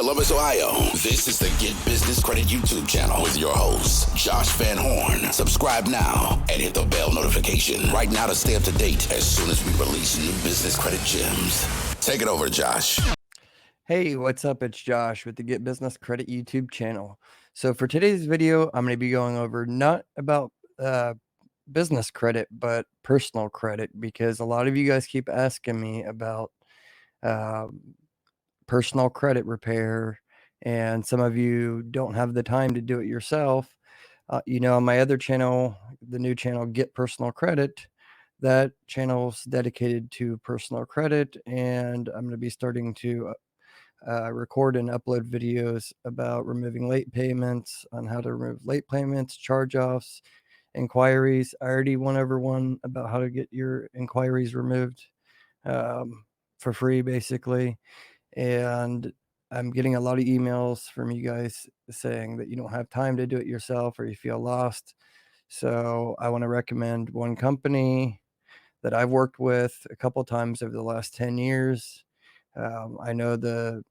Columbus, Ohio. This is the Get Business Credit YouTube channel with your host, Josh Van Horn. Subscribe now and hit the bell notification right now to stay up to date as soon as we release new business credit gems. Take it over, Josh. Hey, what's up? It's Josh with the Get Business Credit YouTube channel. So for today's video, I'm going to be going over not about business credit, but personal credit, because a lot of you guys keep asking me about personal credit repair, and some of you don't have the time to do it yourself. On my other channel, the new channel, Get Personal Credit, that channel's dedicated to personal credit, and I'm going to be starting to record and upload videos about removing late payments, on how to remove late payments, charge-offs, inquiries. I already went over one about how to get your inquiries removed for free, basically. And I'm getting a lot of emails from you guys saying that you don't have time to do it yourself or you feel lost. So I want to recommend one company that I've worked with a couple times over the last 10 years. I know the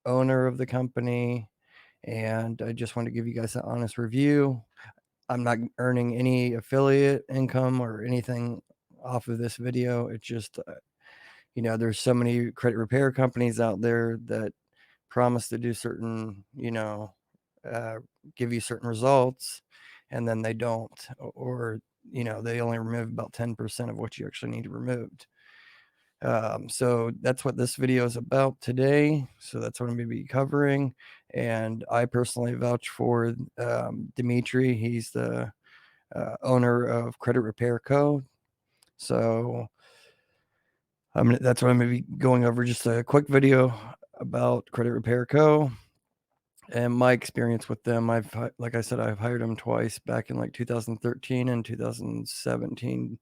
owner of the company, and I just want to give you guys an honest review. I'm not earning any affiliate income or anything off of this video. It's just, there's so many credit repair companies out there that promise to do certain, give you certain results, and then they don't, or, they only remove about 10% of what you actually need removed. So that's what this video is about today. So that's what I'm going to be covering. And I personally vouch for Dimitri. He's the owner of Credit Repair Co. So that's what I'm going to be going over, just a quick video about Credit Repair Co. and my experience with them. Like I said, I've hired them twice, back in like 2013 and 2017,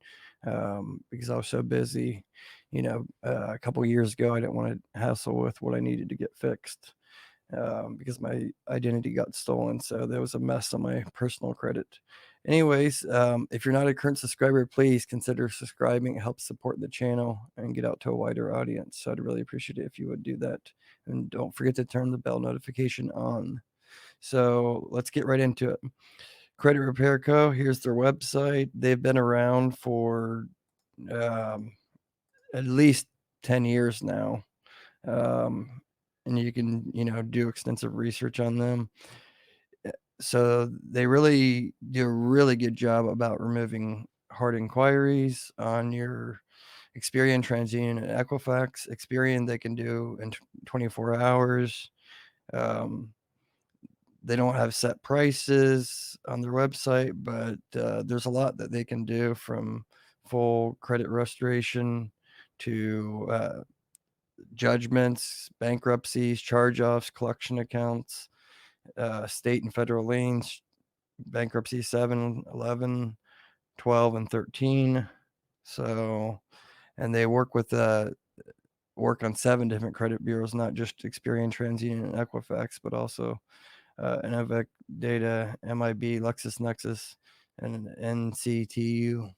because I was so busy. A couple of years ago, I didn't want to hassle with what I needed to get fixed, because my identity got stolen. So there was a mess on my personal credit. Anyways, if you're not a current subscriber, please consider subscribing. It helps support the channel and get out to a wider audience. So I'd really appreciate it if you would do that. And don't forget to turn the bell notification on. So let's get right into it. Credit Repair Co. Here's their website. They've been around for at least 10 years now. And you can, do extensive research on them. So they really do a really good job about removing hard inquiries on your Experian, TransUnion, and Equifax. Experian they can do in 24 hours. They don't have set prices on their website, but there's a lot that they can do, from full credit restoration to judgments, bankruptcies, charge-offs, collection accounts, state and federal liens, bankruptcy 7, 11, 12, and 13. So, and they work on 7 different credit bureaus, not just Experian, TransUnion, and Equifax, but also Innovac Data, MIB, LexisNexis, and NCTU,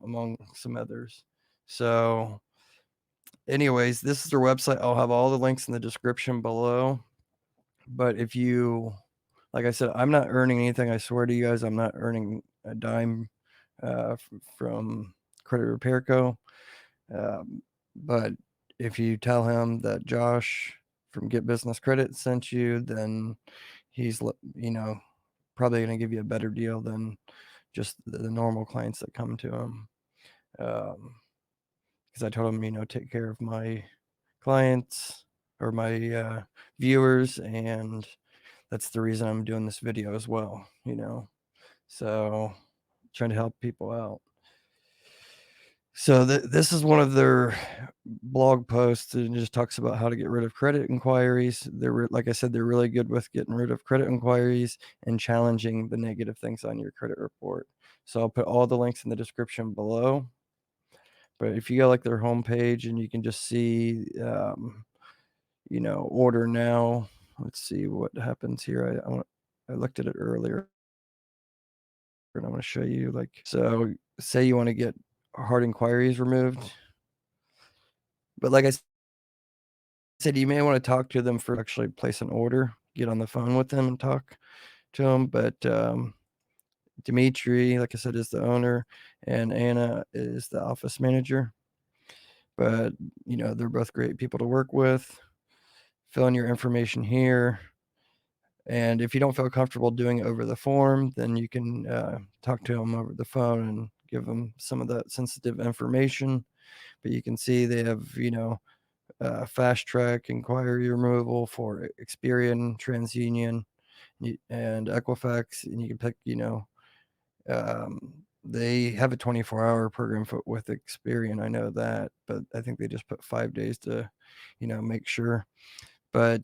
among some others. So anyways, this is their website. I'll have all the links in the description below. But if you, like I said, I'm not earning anything. I swear to you guys, I'm not earning a dime from Credit Repair Co. But if you tell him that Josh from Get Business Credit sent you, then he's, probably going to give you a better deal than just the normal clients that come to him. Because I told him, take care of my clients or my viewers, and that's the reason I'm doing this video as well, so trying to help people out. So this is one of their blog posts, and just talks about how to get rid of credit inquiries. Like I said, they're really good with getting rid of credit inquiries and challenging the negative things on your credit report. So I'll put all the links in the description below. But if you go like their homepage, and you can just see, order now. Let's see what happens here. I looked at it earlier, and I'm going to show you. So say you want to get hard inquiries removed, but like I said you may want to talk to them for actually place an order, get on the phone with them and talk to them. But Dimitri, like I said, is the owner, and Anna is the office manager. But, they're both great people to work with. Fill in your information here. And if you don't feel comfortable doing it over the form, then you can talk to them over the phone and give them some of that sensitive information. But you can see they have, fast track inquiry removal for Experian, TransUnion, and Equifax. And you can pick, they have a 24-hour program with Experian. I know that, but I think they just put 5 days to, make sure. But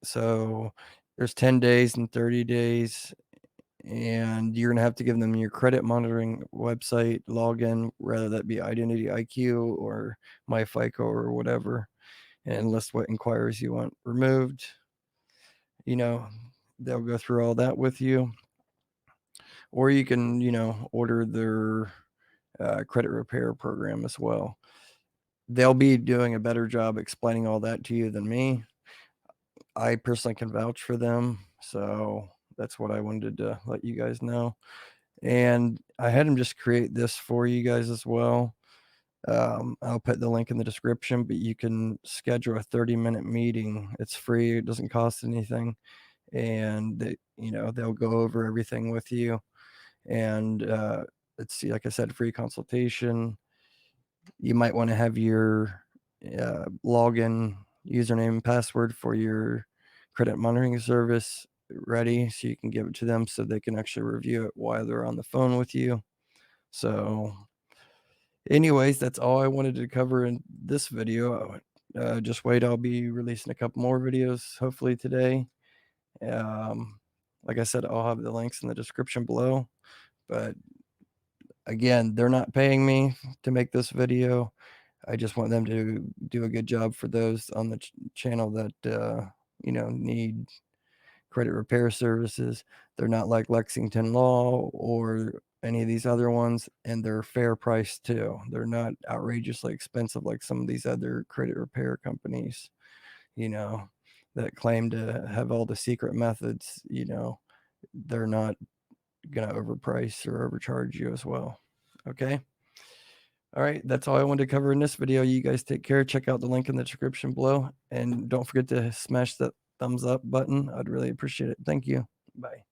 so there's 10 days and 30 days, and you're going to have to give them your credit monitoring website login, whether that be Identity IQ or MyFICO or whatever, and list what inquiries you want removed. They'll go through all that with you. Or you can, order their credit repair program as well. They'll be doing a better job explaining all that to you than me. I personally can vouch for them, so that's what I wanted to let you guys know. And I had them just create this for you guys as well. I'll put the link in the description, but you can schedule a 30-minute meeting. It's free. It doesn't cost anything. And they'll go over everything with you. And let's see, like I said, free consultation. You might want to have your login, username, and password for your credit monitoring service ready so you can give it to them so they can actually review it while they're on the phone with you. So anyways, that's all I wanted to cover in this video. Just wait, I'll be releasing a couple more videos hopefully today. Like I said, I'll have the links in the description below. But again, they're not paying me to make this video. I just want them to do a good job for those on the channel that need credit repair services. They're not like Lexington Law or any of these other ones, and they're fair price too. They're not outrageously expensive like some of these other credit repair companies, that claim to have all the secret methods. They're not gonna overprice or overcharge you as well. Okay. All right, that's all I wanted to cover in this video. You guys take care. Check out the link in the description below, and don't forget to smash that thumbs up button. I'd really appreciate it. Thank you. Bye.